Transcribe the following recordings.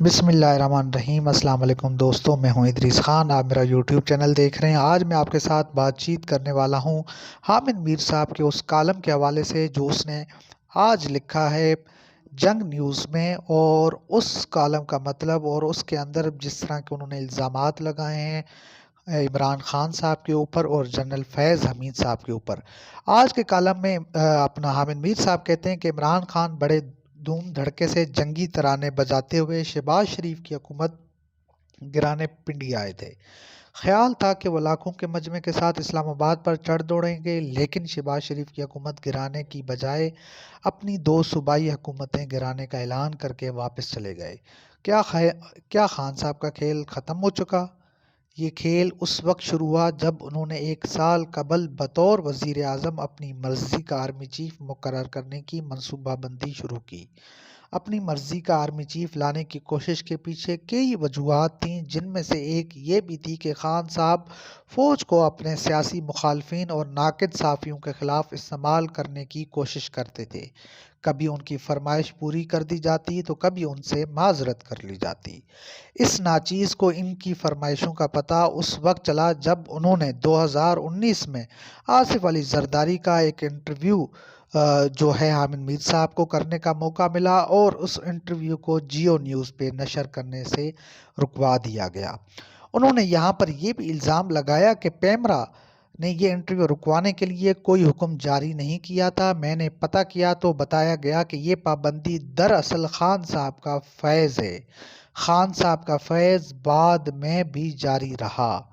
बिस्मिल्लाहिर्रहमानिर्रहीम। अस्सलाम वालेकुम दोस्तों, मैं हूं इदरीस खान। आप मेरा यूट्यूब चैनल देख रहे हैं। आज मैं आपके साथ बातचीत करने वाला हूं हामिद मीर साहब के उस कॉलम के हवाले से जो उसने आज लिखा है जंग न्यूज़ में, और उस कॉलम का मतलब और उसके अंदर जिस तरह के उन्होंने इल्ज़ामात लगाए हैं इमरान खान साहब के ऊपर और जनरल फैज़ हमीद साहब के ऊपर। आज के कॉलम में अपना हामिद मीर साहब कहते हैं कि इमरान खान बड़े धूम धड़के से जंगी तराने बजाते हुए शहबाज शरीफ की हुकूमत गिराने पिंडी आए थे। ख्याल था कि वो लाखों के मजमे के साथ इस्लामाबाद पर चढ़ दौड़ेंगे, लेकिन शहबाज शरीफ की हुकूमत गिराने की बजाय अपनी दो सूबाई हुकूमतें गिराने का ऐलान करके वापस चले गए। क्या खान साहब का खेल ख़त्म हो चुका? ये खेल उस वक्त शुरू हुआ जब उन्होंने 1 साल कबल बतौर वज़ीर आज़म अपनी मर्ज़ी का आर्मी चीफ मुकर्रर करने की मनसूबाबंदी शुरू की। अपनी मर्ज़ी का आर्मी चीफ लाने की कोशिश के पीछे कई वजूहात थीं, जिनमें से एक ये भी थी कि खान साहब फ़ौज को अपने सियासी मुखालफिन और नाक़िद सहाफ़ियों के ख़िलाफ़ इस्तेमाल करने की कोशिश करते थे। कभी उनकी फरमाइश पूरी कर दी जाती तो कभी उनसे माज़रत कर ली जाती। इस नाचीज़ को इनकी फरमाइशों का पता उस वक्त चला जब उन्होंने 2019 में आसिफ अली जरदारी का एक इंटरव्यू जो है हामिद मीर साहब को करने का मौका मिला, और उस इंटरव्यू को जियो न्यूज़ पे नशर करने से रुकवा दिया गया। उन्होंने यहाँ पर यह भी इल्ज़ाम लगाया कि पैमरा ने ये इंटरव्यू रुकवाने के लिए कोई हुक्म जारी नहीं किया था। मैंने पता किया तो बताया गया कि ये पाबंदी दरअसल खान साहब का फैज़ है। खान साहब का फैज़ बाद में भी जारी रहा।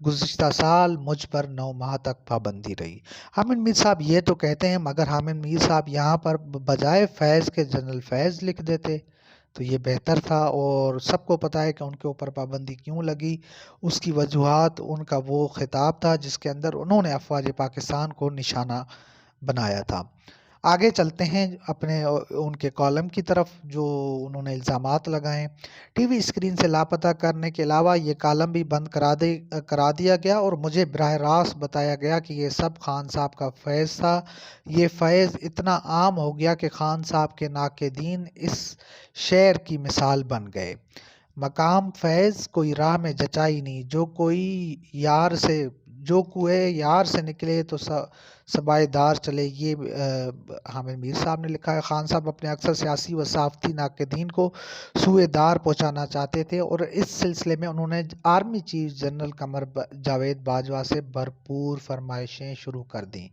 गुज़िश्ता साल मुझ पर 9 माह तक पाबंदी रही। हामिद मीर साहब ये तो कहते हैं, मगर हामिद मीर साहब यहाँ पर बजाय फैज़ के जनरल फैज़ लिख देते तो ये बेहतर था। और सबको पता है कि उनके ऊपर पाबंदी क्यों लगी। उसकी वजूहात उनका वो खिताब था जिसके अंदर उन्होंने अफ़वाज पाकिस्तान को निशाना बनाया था। आगे चलते हैं अपने उनके कॉलम की तरफ जो उन्होंने इल्ज़ामात लगाए। टीवी स्क्रीन से लापता करने के अलावा ये कॉलम भी बंद करा दिया गया और मुझे बराह रास्त बताया गया कि ये सब खान साहब का फैज़ था। ये फैज़ इतना आम हो गया कि खान साहब के नाक़िदीन इस शेर की मिसाल बन गए। मकाम फैज़ कोई राह में जचाई नहीं, जो कुएँ यार से निकले तो सबाएदार चले। ये हामिद मीर साहब ने लिखा है। खान साहब अपने अक्सर सियासी व सहाफ़ती नाक़िदीन को सूए दार पहुँचाना चाहते थे, और इस सिलसिले में उन्होंने army chief general Qamar Javed Bajwa से भरपूर फरमाइशें शुरू कर दी।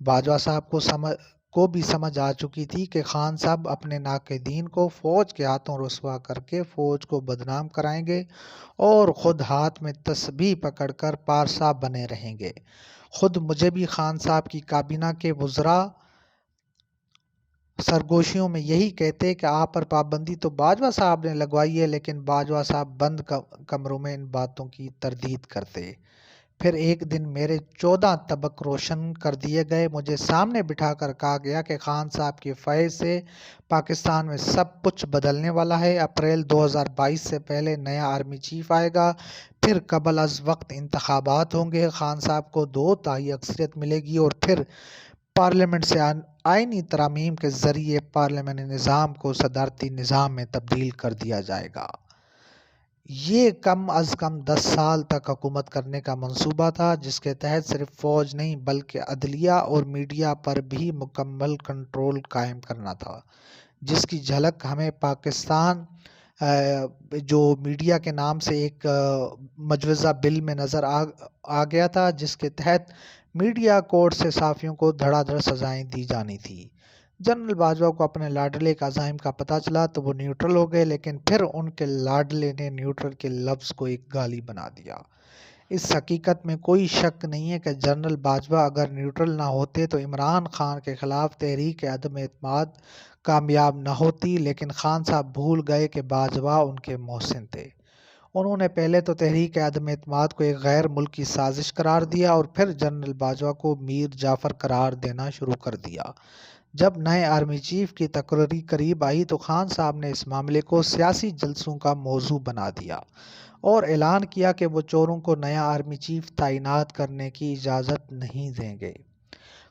बाजवा साहब को भी समझ आ चुकी थी कि खान साहब अपने नाक़िदीन को फ़ौज के हाथों रुसवा करके फ़ौज को बदनाम कराएंगे और ख़ुद हाथ में तस्बीह पकड़कर पारसा बने रहेंगे। खुद मुझे भी खान साहब की काबीना के वज़रा सरगोशियों में यही कहते कि आप पर पाबंदी तो बाजवा साहब ने लगवाई है, लेकिन बाजवा साहब बंद कमरों में इन बातों की तरदीद करते। फिर एक दिन मेरे 14 तबक रोशन कर दिए गए। मुझे सामने बिठाकर कहा गया कि खान साहब के फैज़ से पाकिस्तान में सब कुछ बदलने वाला है। अप्रैल 2022 से पहले नया आर्मी चीफ आएगा, फिर कबल अज़ वक्त इंतखाबात होंगे, खान साहब को 2/3 अक्सरियत मिलेगी और फिर पार्लियामेंट से आईनी तरामीम के ज़रिए पार्लियामेंटी निज़ाम को सदारती निज़ाम में तब्दील कर दिया जाएगा। ये कम अज़ कम 10 साल तक हुकूमत करने का मंसूबा था, जिसके तहत सिर्फ फ़ौज नहीं बल्कि अदलिया और मीडिया पर भी मुकम्मल कंट्रोल कायम करना था, जिसकी झलक हमें पाकिस्तान जो मीडिया के नाम से एक मजवज़ा बिल में नज़र आ गया था, जिसके तहत मीडिया कोर्ट से सहाफ़ियों को धड़ाधड़ सज़ाएं दी जानी थी। जनरल बाजवा को अपने लाडले के अज़ाइम का पता चला तो वो न्यूट्रल हो गए, लेकिन फिर उनके लाडले ने न्यूट्रल के लफ्ज़ को एक गाली बना दिया। इस हकीकत में कोई शक नहीं है कि जनरल बाजवा अगर न्यूट्रल ना होते तो इमरान खान के ख़िलाफ़ तहरीक अदम एतमाद कामयाब न होती, लेकिन खान साहब भूल गए कि बाजवा उनके मोहसिन थे। उन्होंने पहले तो तहरीक अदम एतमाद को एक गैर मुल्की साजिश करार दिया और फिर जनरल बाजवा को मीर जाफ़र करार देना शुरू कर दिया। जब नए आर्मी चीफ की तकर्री करीब आई तो खान साहब ने इस मामले को सियासी जलसों का मौजू बना दिया और ऐलान किया कि वो चोरों को नया आर्मी चीफ तैनात करने की इजाज़त नहीं देंगे।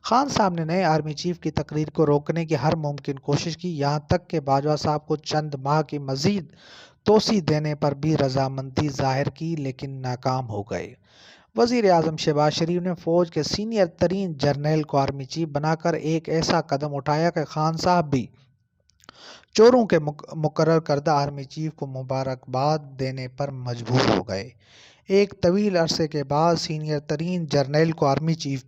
खान साहब ने नए आर्मी चीफ की तकरीर को रोकने की हर मुमकिन कोशिश की, यहाँ तक कि बाजवा साहब को चंद माह की मजीद तोसी देने पर भी रजामंदी जाहिर की लेकिन नाकाम हो गए। वजीर आजम शहबाज शरीफ ने फौज के सीनियर तरीन जर्नल को आर्मी चीफ बनाकर एक ऐसा कदम उठाया कि खान साहब भी चोरों के मुकर्रर करदा आर्मी चीफ को मुबारकबाद देने पर मजबूर हो गए। एक तवील अरसे के बाद सीनियर तरीन जर्नल को आर्मी चीफ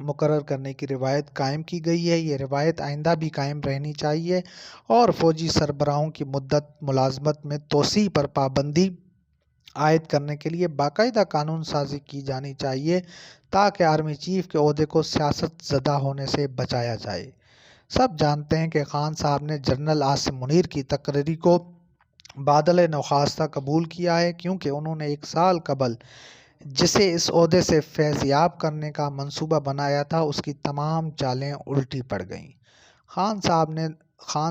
मुकर्रर करने की रिवायत कायम की गई है। ये रिवायत आइंदा भी कायम रहनी चाहिए और फौजी सरबराहों की मुद्दत मुलाजमत में तोसी पर पाबंदी आयद करने के लिए बाकायदा कानून साजी की जानी चाहिए ताकि आर्मी चीफ के ओहदे को सियासत ज़दा होने से बचाया जाए। सब जानते हैं कि खान साहब ने जनरल आसिम मुनीर की तकरीरी को बादल नखास्ता कबूल किया है क्योंकि उन्होंने 1 साल कबल जिसे इस ओहदे से फैज़याब करने का मंसूबा बनाया था उसकी तमाम चालें उल्टी पड़ गईं। खान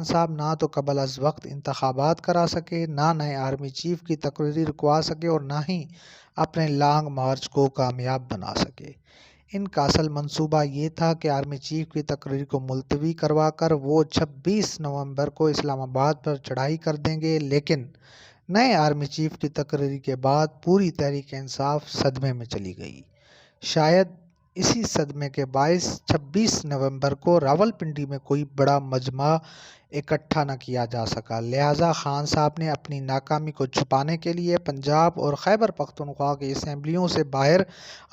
साहब ना तो कबल अज वक्त इंतखाबात करा सके, ना नए आर्मी चीफ की तकरीरी रुकवा सके और ना ही अपने लॉन्ग मार्च को कामयाब बना सके। इनका असल मंसूबा ये था कि आर्मी चीफ की तकरीर को मुलतवी करवा कर वो 26 नवंबर को इस्लामाबाद पर चढ़ाई कर देंगे, लेकिन नए आर्मी चीफ की तकरीर के बाद पूरी तहरीक इंसाफ सदमे में चली गई। शायद इसी सदमे के बायस 26 नवंबर को रावलपिंडी में कोई बड़ा मजमा इकट्ठा न किया जा सका। लिहाजा खान साहब ने अपनी नाकामी को छुपाने के लिए पंजाब और खैबर पख्तूनख्वा की असम्बलियों से बाहर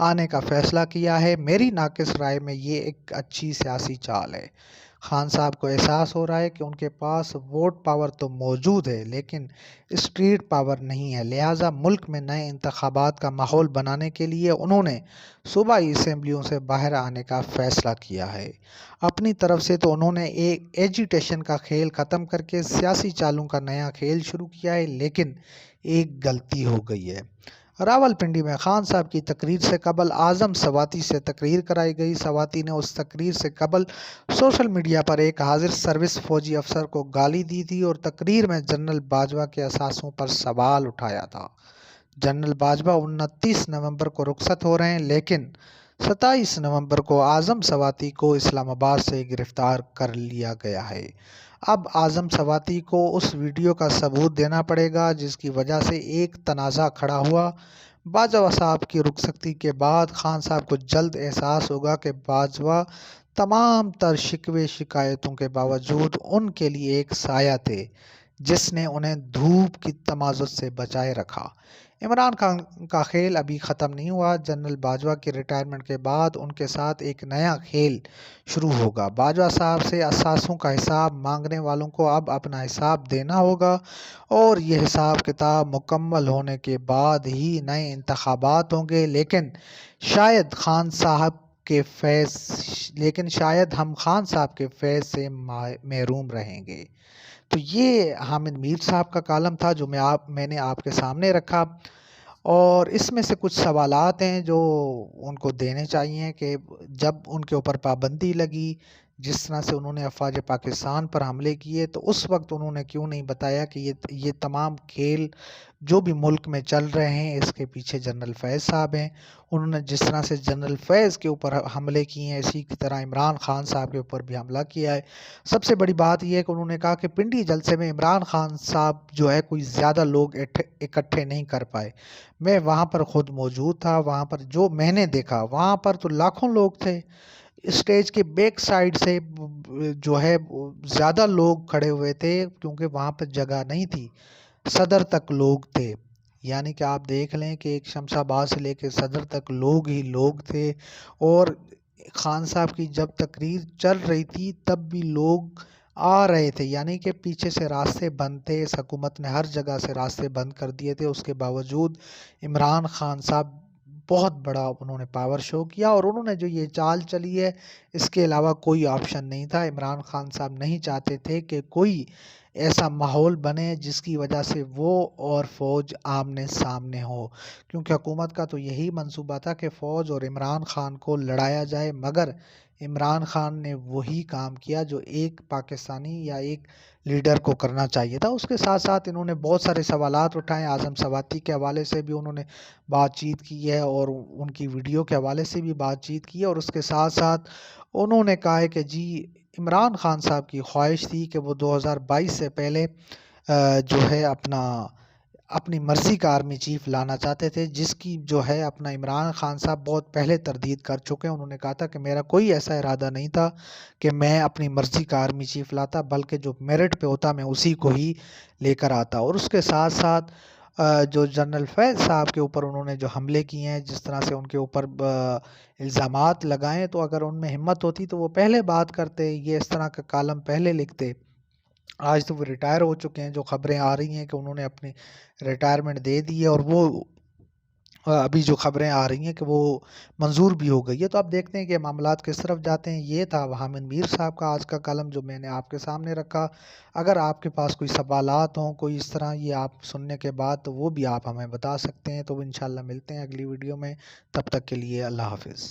आने का फैसला किया है। मेरी नाकिस राय में ये एक अच्छी सियासी चाल है। खान साहब को एहसास हो रहा है कि उनके पास वोट पावर तो मौजूद है लेकिन स्ट्रीट पावर नहीं है। लिहाजा मुल्क में नए इंतखाबात का माहौल बनाने के लिए उन्होंने सूबाई असम्बलियों से बाहर आने का फैसला किया है। अपनी तरफ से तो उन्होंने एक एजिटेशन का खेल ख़त्म करके सियासी चालों का नया खेल शुरू किया है, लेकिन एक गलती हो गई है। रावलपिंडी में खान साहब की तकरीर से कबल आज़म सवाती से तकरीर कराई गई। सवाती ने उस तकरीर से कबल सोशल मीडिया पर एक हाजिर सर्विस फौजी अफसर को गाली दी थी और तकरीर में जनरल बाजवा के असासों पर सवाल उठाया था। जनरल बाजवा 29 नवंबर को रुखसत हो रहे हैं, लेकिन 27 नवंबर को आज़म सवाती को इस्लामाबाद से गिरफ्तार कर लिया गया है। अब आज़म सवाती को उस वीडियो का सबूत देना पड़ेगा जिसकी वजह से एक तनाज़ा खड़ा हुआ। बाजवा साहब की रुखसती के बाद खान साहब को जल्द एहसास होगा कि बाजवा तमाम तर शिकवे शिकायतों के बावजूद उनके लिए एक साया थे जिसने उन्हें धूप की तमाज़ुत से बचाए रखा। इमरान खान का खेल अभी ख़त्म नहीं हुआ। जनरल बाजवा की रिटायरमेंट के बाद उनके साथ एक नया खेल शुरू होगा। बाजवा साहब से असासों का हिसाब मांगने वालों को अब अपना हिसाब देना होगा और ये हिसाब किताब मुकम्मल होने के बाद ही नए इंतखाबात होंगे। लेकिन शायद हम खान साहब के फैज़ से महरूम रहेंगे। तो ये हामिद मीर साहब का कालम था जो मैंने आपके सामने रखा और इसमें से कुछ सवालात हैं जो उनको देने चाहिए कि जब उनके ऊपर पाबंदी लगी, जिस तरह से उन्होंने अफ़वाज पाकिस्तान पर हमले किए, तो उस वक्त उन्होंने क्यों नहीं बताया कि ये तमाम खेल जो भी मुल्क में चल रहे हैं इसके पीछे जनरल फैज़ साहब हैं। उन्होंने जिस तरह से जनरल फैज़ के ऊपर हमले किए हैं इसी की तरह इमरान खान साहब के ऊपर भी हमला किया है। सबसे बड़ी बात यह है कि उन्होंने कहा कि पिंडी जलसे में इमरान खान साहब जो है कोई ज़्यादा लोग इकट्ठे नहीं कर पाए। मैं वहाँ पर ख़ुद मौजूद था, वहाँ पर जो मैंने देखा वहाँ पर तो लाखों लोग थे। स्टेज के बैक साइड से जो है ज़्यादा लोग खड़े हुए थे क्योंकि वहाँ पर जगह नहीं थी। सदर तक लोग थे, यानी कि आप देख लें कि एक शमशाबाद से लेकर सदर तक लोग ही लोग थे। और खान साहब की जब तकरीर चल रही थी तब भी लोग आ रहे थे, यानी कि पीछे से रास्ते बंद थे। हुकूमत ने हर जगह से रास्ते बंद कर दिए थे। उसके बावजूद इमरान खान साहब बहुत बड़ा उन्होंने पावर शो किया और उन्होंने जो ये चाल चली है इसके अलावा कोई ऑप्शन नहीं था। इमरान खान साहब नहीं चाहते थे कि कोई ऐसा माहौल बने जिसकी वजह से वो और फ़ौज आमने सामने हो, क्योंकि हुकूमत का तो यही मंसूबा था कि फ़ौज और इमरान खान को लड़ाया जाए। मगर इमरान खान ने वही काम किया जो एक पाकिस्तानी या एक लीडर को करना चाहिए था। उसके साथ साथ इन्होंने बहुत सारे सवालात उठाए। आज़म सवाती के हवाले से भी उन्होंने बातचीत की है और उनकी वीडियो के हवाले से भी बातचीत की है और उसके साथ साथ उन्होंने कहा है कि जी इमरान खान साहब की ख्वाहिश थी कि वो 2022 से पहले जो है अपनी मर्ज़ी का आर्मी चीफ़ लाना चाहते थे, जिसकी जो है अपना इमरान खान साहब बहुत पहले तरदीद कर चुके हैं। उन्होंने कहा था कि मेरा कोई ऐसा इरादा नहीं था कि मैं अपनी मर्ज़ी का आर्मी चीफ़ लाता, बल्कि जो मेरिट पे होता मैं उसी को ही लेकर आता। और उसके साथ-साथ जो जनरल फैज़ साहब के ऊपर उन्होंने जो हमले किए हैं, जिस तरह से उनके ऊपर इल्ज़ामात लगाए, तो अगर उनमें हिम्मत होती तो वो पहले बात करते, ये इस तरह का कॉलम पहले लिखते। आज तो वो रिटायर हो चुके हैं, जो खबरें आ रही हैं कि उन्होंने अपनी रिटायरमेंट दे दी है, और वो अभी जो खबरें आ रही हैं कि वो मंज़ूर भी हो गई है। तो अब देखते हैं कि मामलात किस तरफ जाते हैं। ये था हामिद मीर साहब का आज का कलम जो मैंने आपके सामने रखा। अगर आपके पास कोई सवालात हों, कोई इस तरह ये आप सुनने के बाद, तो वो भी आप हमें बता सकते हैं। तो इंशाल्लाह मिलते हैं अगली वीडियो में। तब तक के लिए अल्लाह हाफ़िज़।